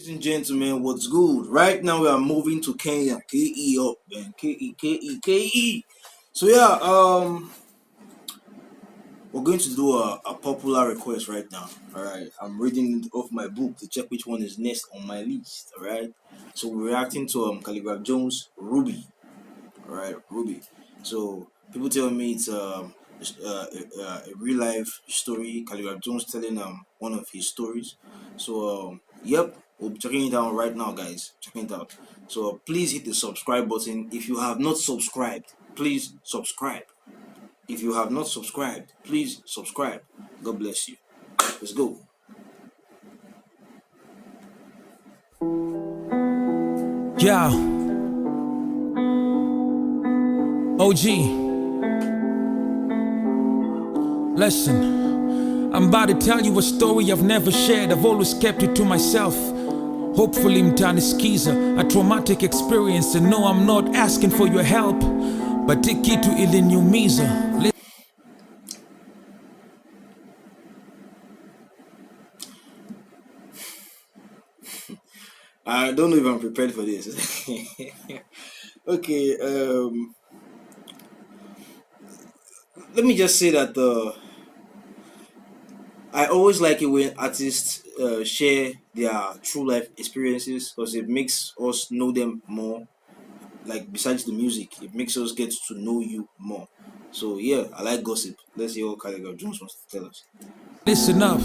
Ladies and gentlemen, what's good? Right now we are moving to Kenya. KE up, man. KE. So yeah, we're going to do a popular request right now. Alright. I'm reading off my book to check which one is next on my list. Alright. So we're reacting to Khaligraph Jones Ruby. Alright, Ruby. So people tell me it's a real life story. Khaligraph Jones telling one of his stories. So yep, we'll be checking it out right now, guys. Checking it out. So please hit the subscribe button. If you have not subscribed, please subscribe. If you have not subscribed, please subscribe. God bless you. Let's go. Yeah. OG. Listen, I'm about to tell you a story I've never shared. I've always kept it to myself. Hopefully mtani skiza, a traumatic experience, and no, I'm not asking for your help, but kitu iliniumiza. I don't know if I'm prepared for this. Okay, let me just say that I always like it when artists share their true life experiences, because it makes us know them more. Like, besides the music, it makes us get to know you more. So yeah, I like gossip. Let's see what Khaligraph Jones wants to tell us. Listen up,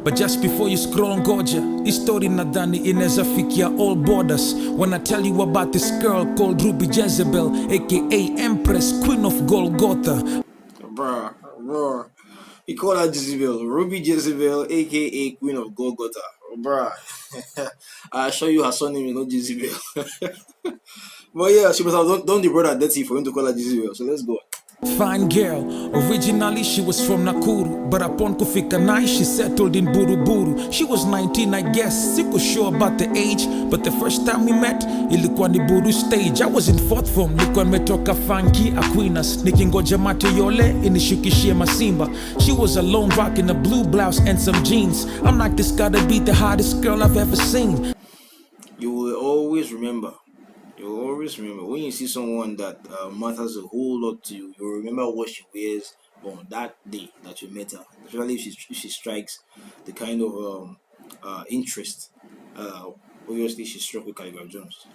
but just before you scroll ngoja, hii story nadhani inaweza fikia all borders when I tell you about this girl called Ruby Jezebel, aka Empress, Queen of Golgotha. Bruh. He called her Jezebel, Ruby Jezebel, aka Queen of Golgotha. Bruh. I'll show you her surname is not Jezebel. But yeah, she must have done the brother dirty for him to call her Jezebel. So let's go. Fine girl, originally she was from Nakuru, but upon kufika nai she settled in Buruburu. She was 19, I guess, siku sure about the age, but the first time we met, ilikuwa ni Buru stage. I was in fourth form, nilikuwa nimetoka Funky Aquinas, nikingoja mate yole inishukishie masimba. She was alone rocking a blue blouse and some jeans. I'm like, this gotta be the hottest girl I've ever seen. You will always remember. You'll always remember when you see someone that matters a whole lot to you. You'll remember what she wears on that day that you met her, especially if she strikes the kind of interest. Obviously, she struck with Khaligraph Jones.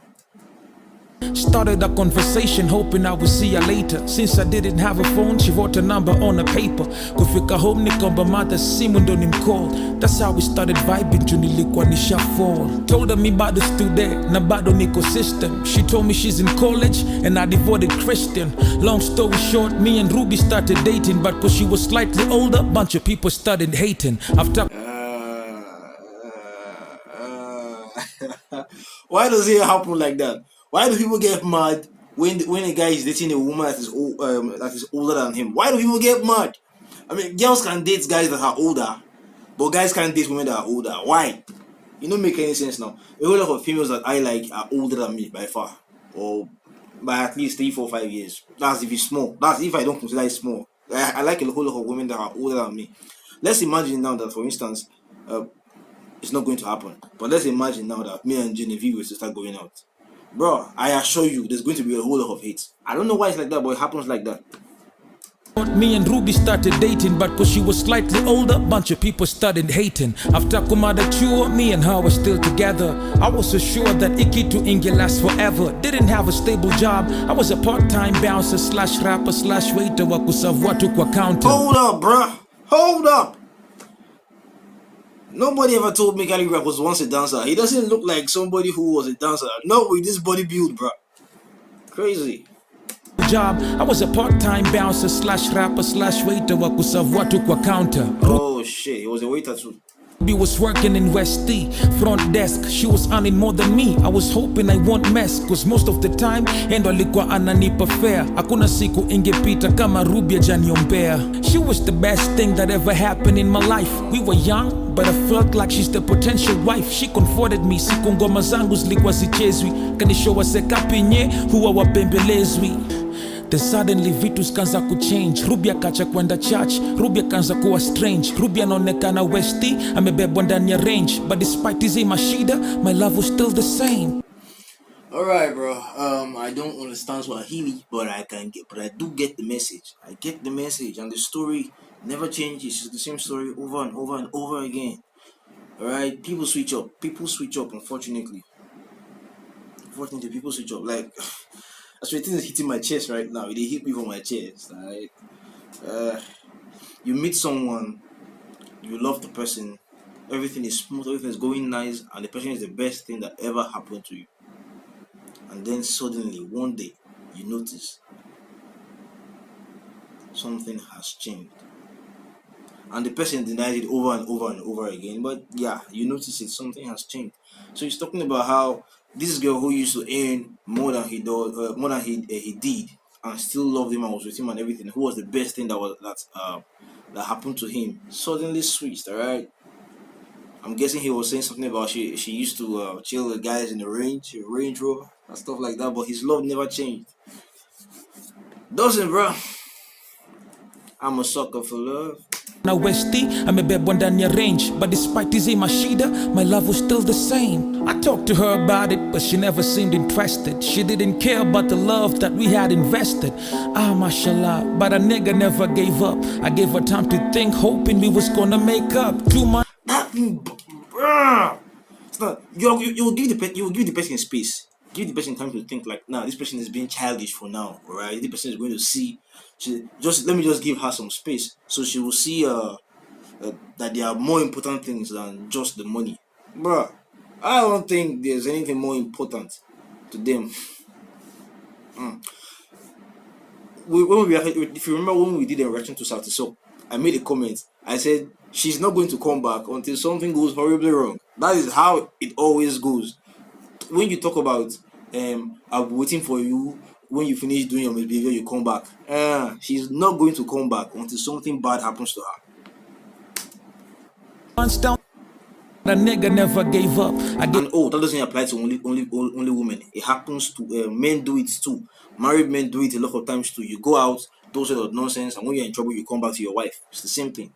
Started a conversation hoping I would see her later. Since I didn't have a phone, she wrote a number on a paper. Kufika home nikomba mother simu ndo nimcall. That's how we started vibing juu nilikuwa nisha fall. Told her me bado stude na bado niko system. She told me she's in college and I devoted Christian. Long story short, me and Ruby started dating, but cause she was slightly older, bunch of people started hating. After Why does it happen like that? Why do people get mad when a guy is dating a woman that is older than him? Why do people get mad? I mean, girls can date guys that are older, but guys can't date women that are older. Why? It don't make any sense now. A whole lot of females that I like are older than me by far, or by at least 3, 4, 5 years. That's if it's small. That's if I don't consider it small. I like a whole lot of women that are older than me. Let's imagine now that, for instance, it's not going to happen. But let's imagine now that me and Genevieve will start going out. Bro, I assure you, there's going to be a whole lot of hate. I don't know why it's like that, but it happens like that. me and Ruby started dating, but cause she was slightly older, bunch of people started hating. After kumada chuo, me and her were still together. I was so sure that ikitu inge last forever. Didn't have a stable job. I was a part-time bouncer slash rapper slash waiter wa kuserve watu kwa counter. Hold up, bruh. Hold up. Nobody ever told me Khaligraph was once a dancer. He doesn't look like somebody who was a dancer. Not with this body build, bruh. Crazy. Job. I was a part-time bouncer slash rapper slash waiter wa kuserve watu kwa counter. Oh shit, he was a waiter too. Ruby was working in West D, front desk. She was earning more than me. I was hoping I won't mess, cause most of the time endo alikuwa ananipa fair. Hakuna siku ingepita kama Ruby hajaniombea. She was the best thing that ever happened in my life. We were young, but I felt like she's the potential wife. She comforted me, siku ngoma zangu zilikuwa zichezwi. Kanishowa seka pinye, huwa wabembelezwi. Then suddenly vitu zikaanza kuchange. Ruby akacha kwenda church, Ruby akaanza kuwa strange. Ruby anaonekana westi, amebebwa ndani ya range. But despite hizi mashida, my love was still the same. Alright, bro. I don't understand Swahili, but I do get the message. I get the message, and the story never changes. It's the same story over and over and over again. Alright, people switch up. People switch up. Unfortunately, people switch up. Like, as the thing is hitting my chest right now. It hit me from my chest. Right? You meet someone, you love the person, everything is smooth, everything is going nice, and the person is the best thing that ever happened to you. And then suddenly, one day, you notice something has changed. And the person denies it over and over and over again. But yeah, you notice it, something has changed. So he's talking about how this girl who used to earn more than he did, and still loved him and was with him and everything, who was the best thing that happened to him, suddenly switched. All right. I'm guessing he was saying something about she used to chill with guys in the Range Rover and stuff like that, but his love never changed. Doesn't, bro. I'm a sucker for love. Na westi, amebebwa ndani ya range. But despite hizi mashida, my love was still the same. I talked to her about it, but she never seemed interested. She didn't care about the love that we had invested. Mashallah, but a nigga never gave up. I gave her time to think, hoping we was gonna make up. 2 months. It's not. You will give the person space. Give the person time to think. Like, nah, this person is being childish for now. Alright, this person is going to see. Let me just give her some space, so she will see that there are more important things than just the money, bruh. I don't think there's anything more important to them. If you remember when we did a reaction to Artiste, I made a comment. I said she's not going to come back until something goes horribly wrong. That is how it always goes. When you talk about I'm waiting for you, when you finish doing your misbehavior, you come back. She's not going to come back until something bad happens to her. Months down, the nigga never gave up. And that doesn't apply to only women. It happens to men. Do it too. Married men do it a lot of times too. You go out, do sort of nonsense, and when you're in trouble, you come back to your wife. It's the same thing.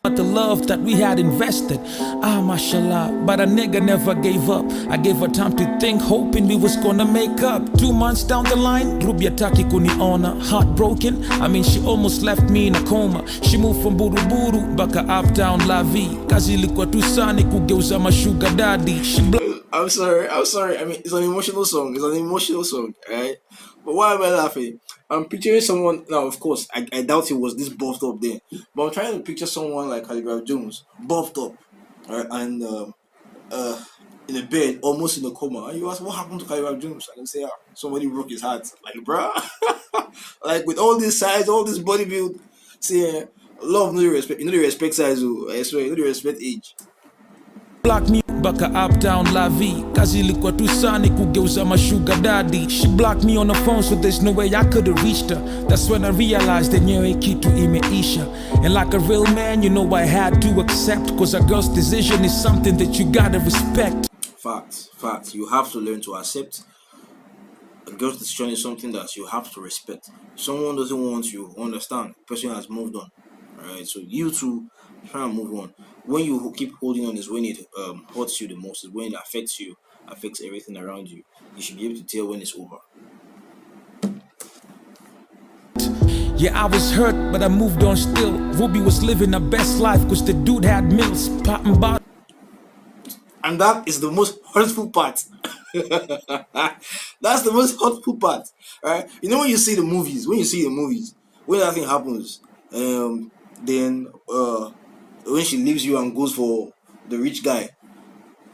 But the love that we had invested, mashallah, but a nigga never gave up. I gave her time to think, hoping we was gonna make up. 2 months down the line, Ruby ataki kuniona, heartbroken. I mean, she almost left me in a coma. She moved from Buruburu baka uptown La Vie. Kazi ilikuwa tu sana kugeuza ma sugar daddy. I'm sorry. I mean, it's an emotional song, right? But why am I laughing? I'm picturing someone now. Of course, I doubt he was this buffed up then. But I'm trying to picture someone like Khaligraph Jones, buffed up, right, and in a bed, almost in a coma. And you ask, what happened to Khaligraph Jones? I can say, somebody broke his heart. Like, bruh, like with all this size, all this body build, see, love no respect. You know the respect size. I swear, you know the respect age. Black me baka uptown La Vie. Kazi ilikuwa tu sana kugeuza ma sugar daddy. She blocked me on the phone, so there's no way I could have reached her. That's when I realized that nyewe kitu imeisha. And like a real man, you know I had to accept, cause a girl's decision is something that you gotta respect. Facts. You have to learn to accept. A girl's decision is something that you have to respect. If someone doesn't want you, understand. The person has moved on. Alright, so you too try and move on. When you keep holding on is when it hurts you the most, is when it affects you, affects everything around you. You should be able to tell when it's over. Yeah, I was hurt, but I moved on still. Ruby was living her best life, cause the dude had mills, popping bottles. And that is the most hurtful part. That's the most hurtful part. Right? You know when you see the movies, when that thing happens, then when she leaves you and goes for the rich guy,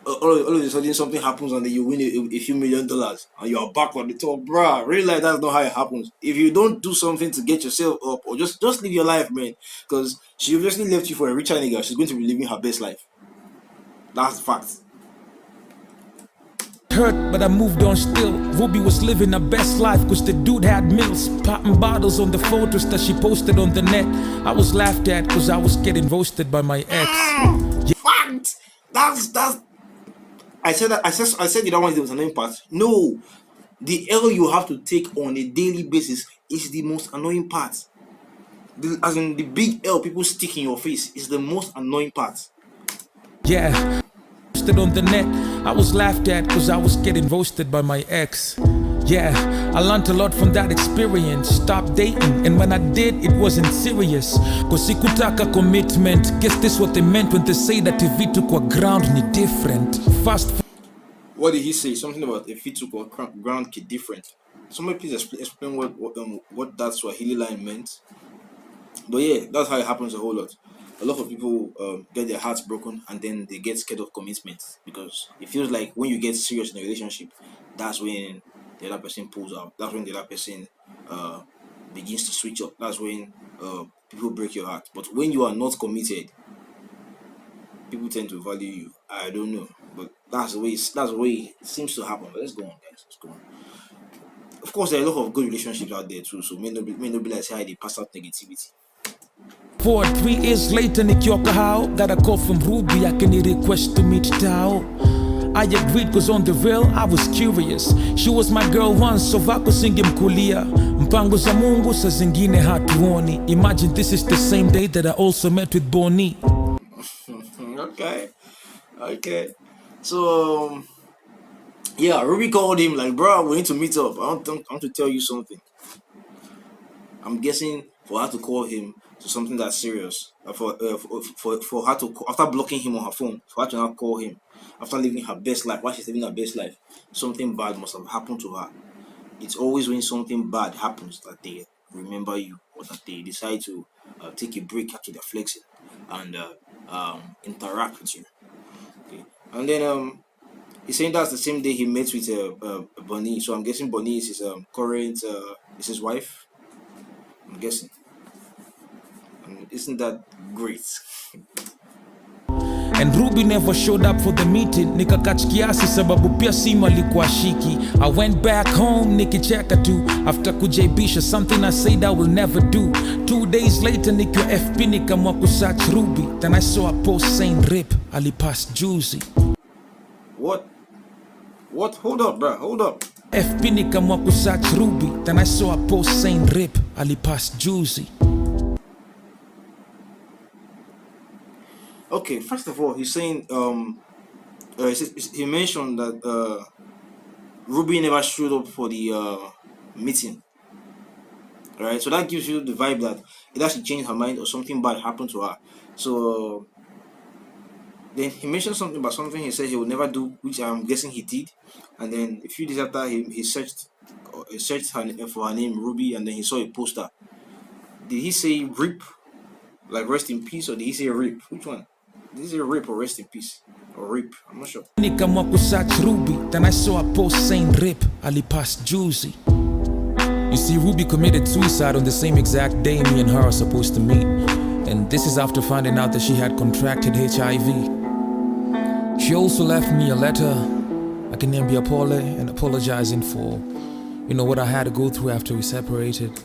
all of a sudden something happens and then you win a few $1 million and you are back on the top, bruh. Really, like that's not how it happens. If you don't do something to get yourself up, or just live your life, man, because she obviously left you for a richer nigga, she's going to be living her best life. That's fact. Hurt, but I moved on still. Ruby was living her best life, cause the dude had mills, popping bottles on the photos that she posted on the net. I was laughed at cause I was getting roasted by my ex. Fact. That's I said you don't want to do an impact. No, The L you have to take on a daily basis is the most annoying part. As in the big L people stick in your face is the most annoying part. Yeah, posted on the net. I was laughed at cause I was getting roasted by my ex. Yeah, I learned a lot from that experience. Stopped dating, and when I did, it wasn't serious. Cause sikutaka commitment. Guess this what they meant when they say that if it took a ground ni different. Fast. What did he say? Something about if he took a ground kid different. Somebody please explain what that Swahili line meant. But yeah, that's how it happens a whole lot. A lot of people get their hearts broken and then they get scared of commitment because it feels like when you get serious in a relationship, that's when the other person pulls out. That's when the other person begins to switch up. That's when people break your heart. But when you are not committed, people tend to value you. I don't know, but that's the way it seems to happen. But let's go on, guys. Let's go on. Of course, there are a lot of good relationships out there too. So may not be like how they pass out negativity. 3 years later, Nikioka how got a call from Ruby. I can request to meet Tao. I agreed cause on the real I was curious. She was my girl once, so vako singemkulia. Mpango za Mungu sa zingine hatuoni. Imagine this is the same day that I also met with Bonnie. Okay. So yeah, Ruby called him like, bro, we need to meet up. I want to tell you something. I'm guessing for her to call him to something that's serious, for her to after blocking him on her phone, for her to not call him after living her best life, while she's living her best life, something bad must have happened to her. It's always when something bad happens that they remember you, or that they decide to take a break after their flexing and interact with you. Okay, and then he's saying that's the same day he met with Bonnie. So I'm guessing Bonnie is his current is his wife. I'm guessing. Isn't that great? And Ruby never showed up for the meeting. Nikakach kiasi sababu pia simu alikuwa shiki. I went back home nikicheka tu. After kujaibisha something I said I will never do. 2 days later nikiwa FP nikamwa kusearch Ruby. Then I saw a post saying rip alipass juicy. What? Hold up, bro. Hold up. FP nikamwa kusearch Ruby. Then I saw a post saying rip alipass juicy. Okay, first of all, he's saying he mentioned that Ruby never showed up for the meeting. Right, so that gives you the vibe that either she changed her mind or something bad happened to her. So then he mentioned something about something he said he would never do, which I'm guessing he did. And then a few days after, he searched for her name, Ruby, and then he saw a poster. Did he say RIP, like rest in peace, or did he say RIP? Which one? Did he say RIP or rest in peace? Or RIP? I'm not sure. Nikamwa kusearch Ruby, then I saw a post saying RIP alipass juicy. You see, Ruby committed suicide on the same exact day me and her are supposed to meet. And this is after finding out that she had contracted HIV. She also left me a letter, I can name Paule, and apologizing for, what I had to go through after we separated.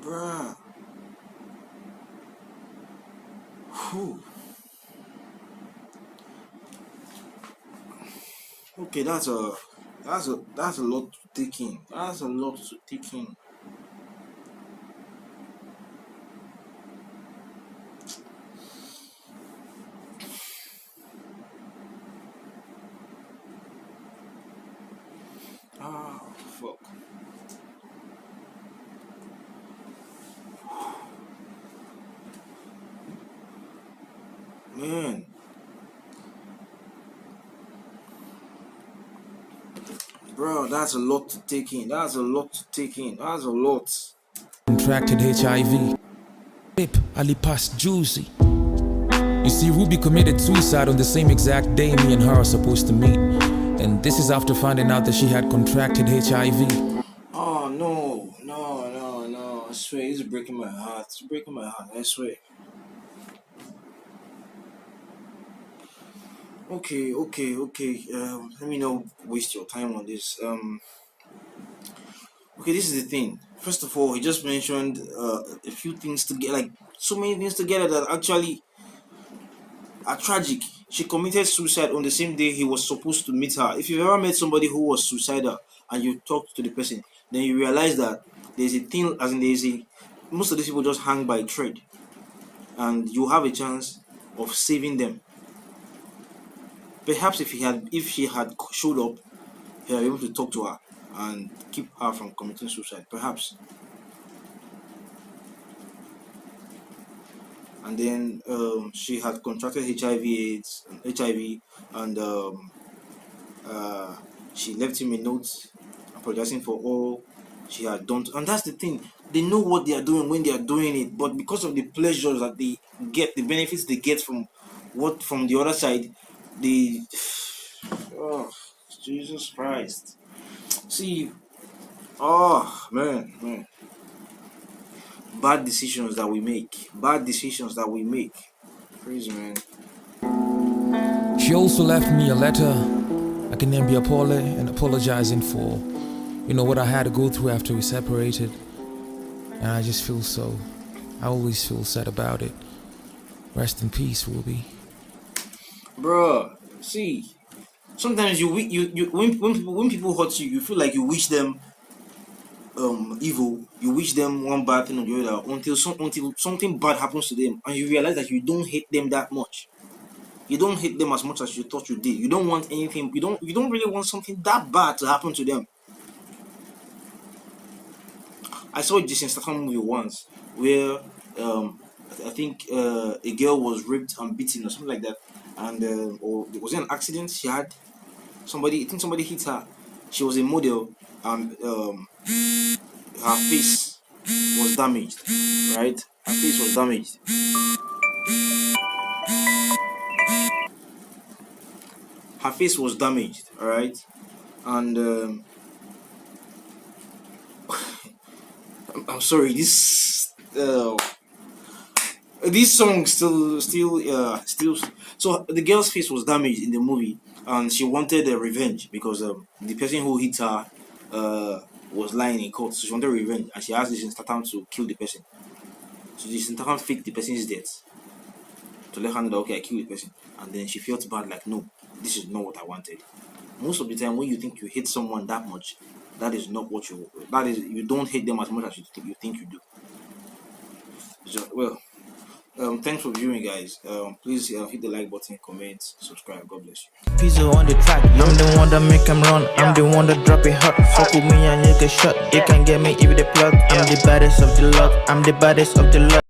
Bruh. Whew. Okay, that's a lot to take in. That's a lot to take in. Ah, fuck. Man. Bro, that's a lot to take in. That's a lot. Contracted HIV. RIP alipass juicy. You see, Ruby committed suicide on the same exact day me and her are supposed to meet. And this is after finding out that she had contracted HIV. Oh, no. I swear, it's breaking my heart. I swear. Okay. Let me not waste your time on this. Okay, this is the thing. First of all, he just mentioned a few things together, like so many things together that actually are tragic. She committed suicide on the same day he was supposed to meet her. If you've ever met somebody who was suicidal and you talk to the person, then you realize that there's a thing, as in there's a most of these people just hang by a thread, and you have a chance of saving them. Perhaps if she had showed up, he was able to talk to her and keep her from committing suicide. Perhaps. And then she had contracted HIV, and she left him a note apologizing for all she had done. And that's the thing, they know what they are doing when they are doing it, but because of the pleasures that they get, the benefits they get from the other side, they oh Jesus Christ. See, oh man, bad decisions that we make. Crazy, man. She also left me a letter I can then be apologizing for, what I had to go through after we separated. And I always feel sad about it. Rest in peace, Ruby. Bruh, see, sometimes when people hurt you, you feel like you wish them evil. You wish them one bad thing or the other until something bad happens to them, and you realize that you don't hate them that much. You don't hate them as much as you thought you did. You don't want anything. You don't really want something that bad to happen to them. I saw this in Statham movie once, where I think a girl was raped and beaten or something like that, and or was it an accident? She had somebody. I think somebody hit her. She was a model, and her face was damaged. Right, her face was damaged. Her face was damaged. All right, and I'm sorry. This song still. So the girl's face was damaged in the movie, and she wanted a revenge because the person who hit her was lying in court. So she wanted revenge, and she asked this Instagram to kill the person. So this Instagram faked the person's death to let her know that okay, I killed the person, and then she felt bad, like no, this is not what I wanted. Most of the time, when you think you hate someone that much, that is not what you. That is, you don't hate them as much as you think you do. So, well, thanks for viewing, guys. Please hit the like button, comment, subscribe. God bless you. Pizzo on the track. I'm the one that make him run. I'm the one that drop it hot. Fuck with me and you get shot. They can get me if they plot. I'm the baddest of the lot.